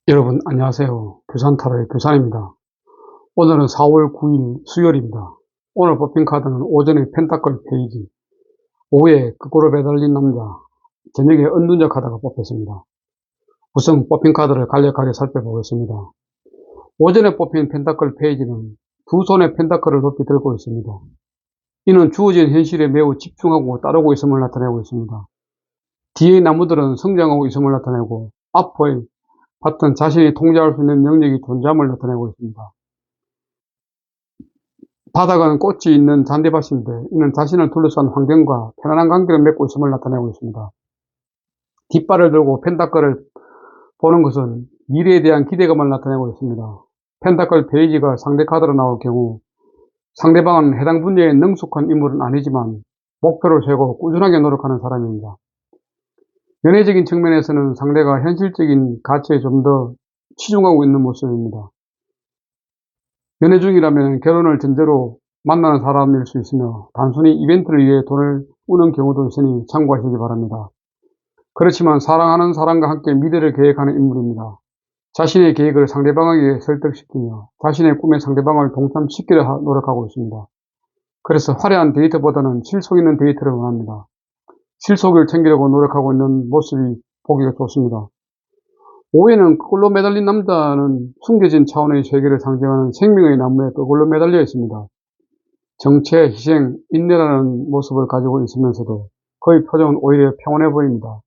여러분 안녕하세요. 교산타로의 교산입니다. 오늘은 4월 9일 수요일입니다. 오늘 뽑힌 카드는 오전에 펜타클 페이지, 오후에 거꾸로 매달린 남자, 저녁에 은둔자 카드가 뽑혔습니다. 우선 뽑힌 카드를 간략하게 살펴보겠습니다. 오전에 뽑힌 펜타클 페이지는 두 손에 펜타클을 높이 들고 있습니다. 이는 주어진 현실에 매우 집중하고 따르고 있음을 나타내고 있습니다. 뒤의 나무들은 성장하고 있음을 나타내고 앞의 밭은 자신이 통제할 수 있는 영역이 존재함을 나타내고 있습니다. 바닥은 꽃이 있는 잔디밭인데 이는 자신을 둘러싼 환경과 편안한 관계를 맺고 있음을 나타내고 있습니다. 깃발을 들고 펜타클을 보는 것은 미래에 대한 기대감을 나타내고 있습니다. 펜타클 페이지가 상대 카드로 나올 경우 상대방은 해당 분야에 능숙한 인물은 아니지만 목표를 세우고 꾸준하게 노력하는 사람입니다. 연애적인 측면에서는 상대가 현실적인 가치에 좀 더 치중하고 있는 모습입니다. 연애 중이라면 결혼을 전제로 만나는 사람일 수 있으며 단순히 이벤트를 위해 돈을 우는 경우도 있으니 참고하시기 바랍니다. 그렇지만 사랑하는 사람과 함께 미래를 계획하는 인물입니다. 자신의 계획을 상대방에게 설득시키며 자신의 꿈에 상대방을 동참시키려 노력하고 있습니다. 그래서 화려한 데이트보다는 실속 있는 데이트를 원합니다. 실속을 챙기려고 노력하고 있는 모습이 보기가 좋습니다. 오해는 그걸로 매달린 남자는 숨겨진 차원의 세계를 상징하는 생명의 나무에 그걸로 매달려 있습니다. 정체, 희생, 인내라는 모습을 가지고 있으면서도 그의 표정은 오히려 평온해 보입니다.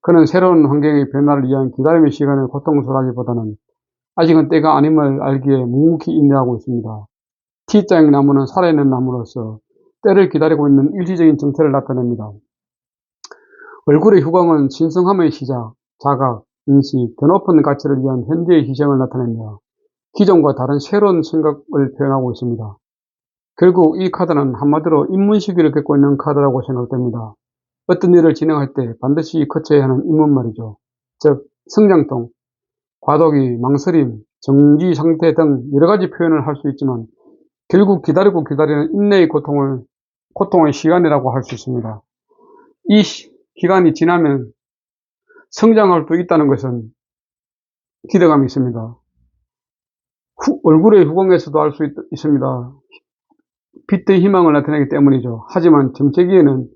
그는 새로운 환경의 변화를 위한 기다림의 시간을 고통스러워하기보다는 아직은 때가 아님을 알기에 묵묵히 인내하고 있습니다. T자형 나무는 살아있는 나무로서 때를 기다리고 있는 일시적인 정체를 나타냅니다. 얼굴의 후광은 신성함의 시작, 자각, 인식, 더 높은 가치를 위한 현재의 희생을 나타내며 기존과 다른 새로운 생각을 표현하고 있습니다. 결국 이 카드는 한마디로 입문 시기를 겪고 있는 카드라고 생각됩니다. 어떤 일을 진행할 때 반드시 거쳐야 하는 입문 말이죠. 즉 성장통, 과도기, 망설임, 정지 상태 등 여러 가지 표현을 할 수 있지만 결국 기다리고 기다리는 인내의 고통의 시간이라고 할 수 있습니다. 이 기간이 지나면 성장할 수 있다는 것은 기대감이 있습니다. 얼굴의 후광에서도 알 수 있습니다. 빛의 희망을 나타내기 때문이죠. 하지만 정체기에는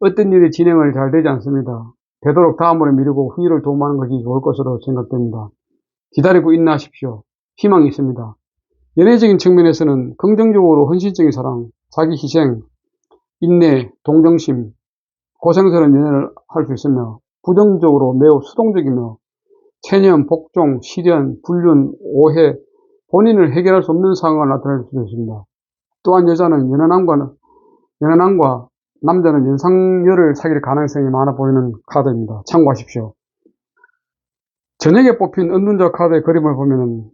어떤 일이 진행을 잘 되지 않습니다. 되도록 다음으로 미루고 후일을 도모하는 것이 좋을 것으로 생각됩니다. 기다리고 인내하십시오. 희망이 있습니다. 연애적인 측면에서는 긍정적으로 헌신적인 사랑, 자기 희생, 인내, 동정심, 고생스러운 연애를 할 수 있으며 부정적으로 매우 수동적이며 체념, 복종, 시련, 불륜, 오해, 본인을 해결할 수 없는 상황을 나타낼 수 있습니다. 또한 여자는 연하남과 남자는 연상녀를 사귈 가능성이 많아 보이는 카드입니다. 참고하십시오. 저녁에 뽑힌 은둔자 카드의 그림을 보면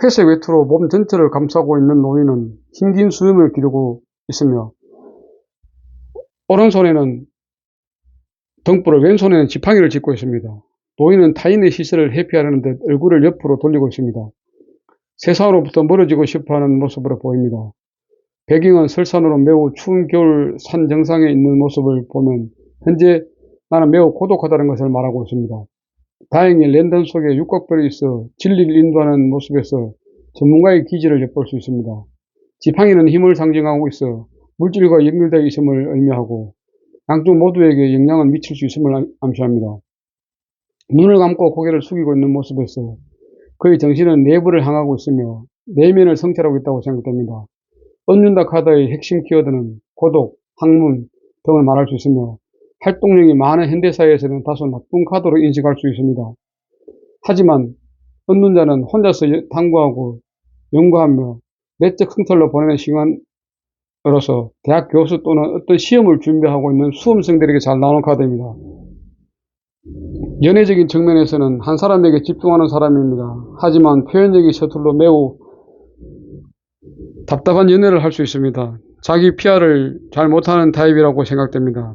회색 외투로 몸 전체를 감싸고 있는 노인은 흰긴 수염을 기르고 있으며 오른손에는 등불을, 왼손에는 지팡이를 짚고 있습니다. 노인은 타인의 시선을 회피하려는 듯 얼굴을 옆으로 돌리고 있습니다. 세상으로부터 멀어지고 싶어하는 모습으로 보입니다. 배경은 설산으로 매우 추운 겨울 산 정상에 있는 모습을 보면 현재 나는 매우 고독하다는 것을 말하고 있습니다. 다행히 랜턴 속에 육각별이 있어 진리를 인도하는 모습에서 전문가의 기질을 엿볼 수 있습니다. 지팡이는 힘을 상징하고 있어 물질과 연결되어 있음을 의미하고 양쪽 모두에게 영향을 미칠 수 있음을 암시합니다. 눈을 감고 고개를 숙이고 있는 모습에서 그의 정신은 내부를 향하고 있으며 내면을 성찰하고 있다고 생각됩니다. 은둔자 카드의 핵심 키워드는 고독, 학문 등을 말할 수 있으며 활동력이 많은 현대사회에서는 다소 나쁜 카드로 인식할 수 있습니다. 하지만 은둔자는 혼자서 탐구하고 연구하며 내적 성찰로 보내는 시간으로서 대학 교수 또는 어떤 시험을 준비하고 있는 수험생들에게 잘 나오는 카드입니다. 연애적인 측면에서는 한 사람에게 집중하는 사람입니다. 하지만 표현력이 서툴러 매우 답답한 연애를 할 수 있습니다. 자기 PR을 잘 못하는 타입이라고 생각됩니다.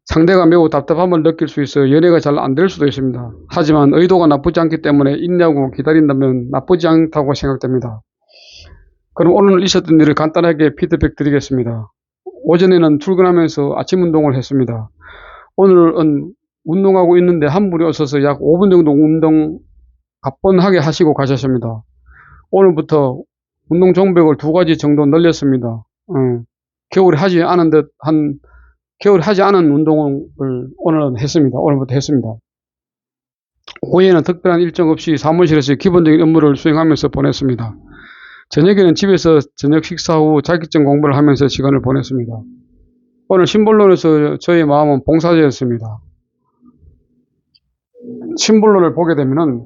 상대가 매우 답답함을 느낄 수 있어 연애가 잘 안 될 수도 있습니다. 하지만 의도가 나쁘지 않기 때문에 인내하고 기다린다면 나쁘지 않다고 생각됩니다. 그럼 오늘 있었던 일을 간단하게 피드백 드리겠습니다. 오전에는 출근하면서 아침 운동을 했습니다. 오늘은 운동하고 있는데 한 분이 오셔서 약 5분 정도 가뿐하게 하시고 가셨습니다. 오늘부터 운동 종목을 2가지 정도 늘렸습니다. 겨울에 하지 않은 운동을 오늘은 했습니다. 오늘부터 했습니다. 오후에는 특별한 일정 없이 사무실에서 기본적인 업무를 수행하면서 보냈습니다. 저녁에는 집에서 저녁 식사 후 자격증 공부를 하면서 시간을 보냈습니다. 오늘 신본론에서 저의 마음은 봉사자였습니다. 신본론을 보게 되면은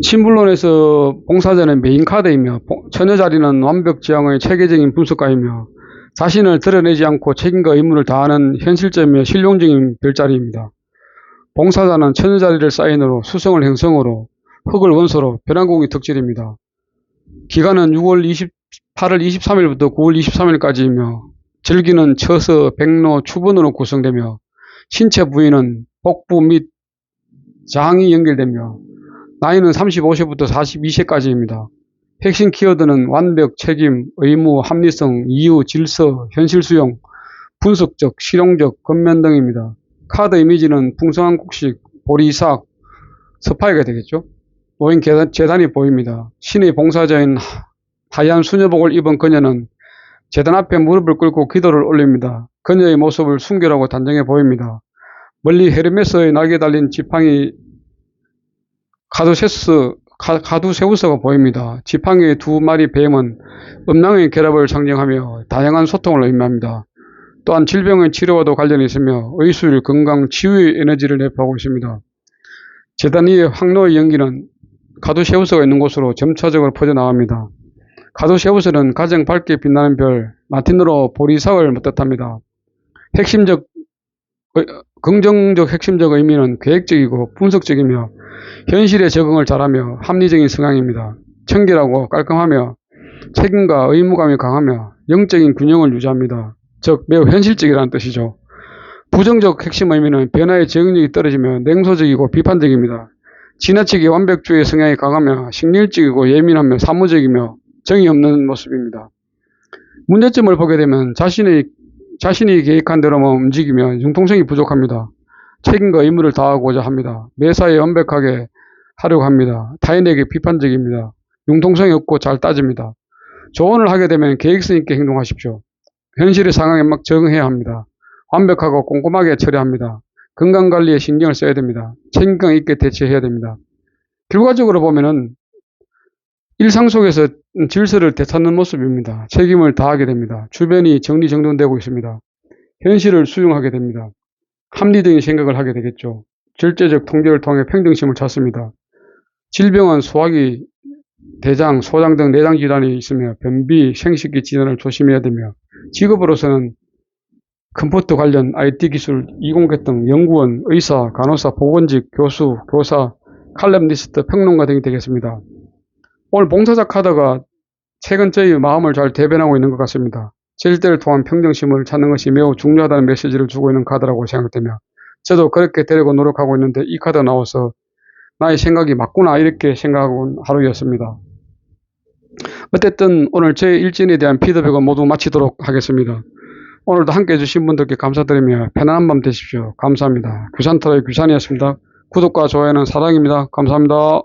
신본론에서 봉사자는 메인 카드이며 처녀자리는 완벽지향의 체계적인 분석가이며 자신을 드러내지 않고 책임과 의무를 다하는 현실적이며 실용적인 별자리입니다. 봉사자는 처녀자리를 사인으로 수성을 행성으로 흑을 원소로 변환공이 특질입니다. 기간은 8월 23일부터 9월 23일까지이며 절기는 처서, 백로, 추분으로 구성되며 신체 부위는 복부 및 장이 연결되며 나이는 35세부터 42세까지입니다. 핵심 키워드는 완벽, 책임, 의무, 합리성, 이유, 질서, 현실 수용, 분석적, 실용적, 근면 등입니다. 카드 이미지는 풍성한 곡식, 보리삭, 서파이가 되겠죠. 노인 재단이 보입니다. 신의 봉사자인 하얀 수녀복을 입은 그녀는 재단 앞에 무릎을 꿇고 기도를 올립니다. 그녀의 모습을 순결하고 단정해 보입니다. 멀리 헤르메스의 날개 달린 지팡이 가두세우스가 보입니다. 지팡이의 2마리 뱀은 음랑의 결합을 상징하며 다양한 소통을 의미합니다. 또한 질병의 치료와도 관련이 있으며 의술, 건강, 치유의 에너지를 내포하고 있습니다. 재단 위의 황로의 연기는 가두세우스가 있는 곳으로 점차적으로 퍼져나갑니다. 가두세우스는 가장 밝게 빛나는 별, 라틴어로 보리삭을 뜻합니다. 긍정적 핵심적 의미는 계획적이고 분석적이며 현실에 적응을 잘하며 합리적인 성향입니다. 청결하고 깔끔하며 책임과 의무감이 강하며 영적인 균형을 유지합니다. 즉 매우 현실적이라는 뜻이죠. 부정적 핵심 의미는 변화에 적응력이 떨어지며 냉소적이고 비판적입니다. 지나치게 완벽주의 성향이 강하며 식률적이고 예민하며 사무적이며 정이 없는 모습입니다. 문제점을 보게 되면 자신이 계획한 대로만 움직이며 융통성이 부족합니다. 책임과 의무를 다하고자 합니다. 매사에 완벽하게 하려고 합니다. 타인에게 비판적입니다. 융통성이 없고 잘 따집니다. 조언을 하게 되면 계획성 있게 행동하십시오. 현실의 상황에 막 적응해야 합니다. 완벽하고 꼼꼼하게 처리합니다. 건강관리에 신경을 써야 됩니다. 책임감 있게 대처해야 됩니다. 결과적으로 보면은 일상 속에서 질서를 되찾는 모습입니다. 책임을 다하게 됩니다. 주변이 정리정돈되고 있습니다. 현실을 수용하게 됩니다. 합리적인 생각을 하게 되겠죠. 절제적 통제를 통해 평등심을 찾습니다. 질병은 소화기, 대장, 소장 등 내장 질환이 있으며 변비, 생식기 질환을 조심해야 되며 직업으로서는 컴퓨터 관련 IT 기술, 이공계 등 연구원, 의사, 간호사, 보건직, 교수, 교사, 칼럼니스트, 평론가 등이 되겠습니다. 오늘 봉사자 카드가 최근 저희 마음을 잘 대변하고 있는 것 같습니다. 절대를 통한 평정심을 찾는 것이 매우 중요하다는 메시지를 주고 있는 카드라고 생각되며 저도 그렇게 되려고 노력하고 있는데 이 카드가 나와서 나의 생각이 맞구나 이렇게 생각하고 하루였습니다. 어쨌든 오늘 제 일진에 대한 피드백은 모두 마치도록 하겠습니다. 오늘도 함께 해주신 분들께 감사드리며 편안한 밤 되십시오. 감사합니다. 규산터의 규산이었습니다. 구독과 좋아요는 사랑입니다. 감사합니다.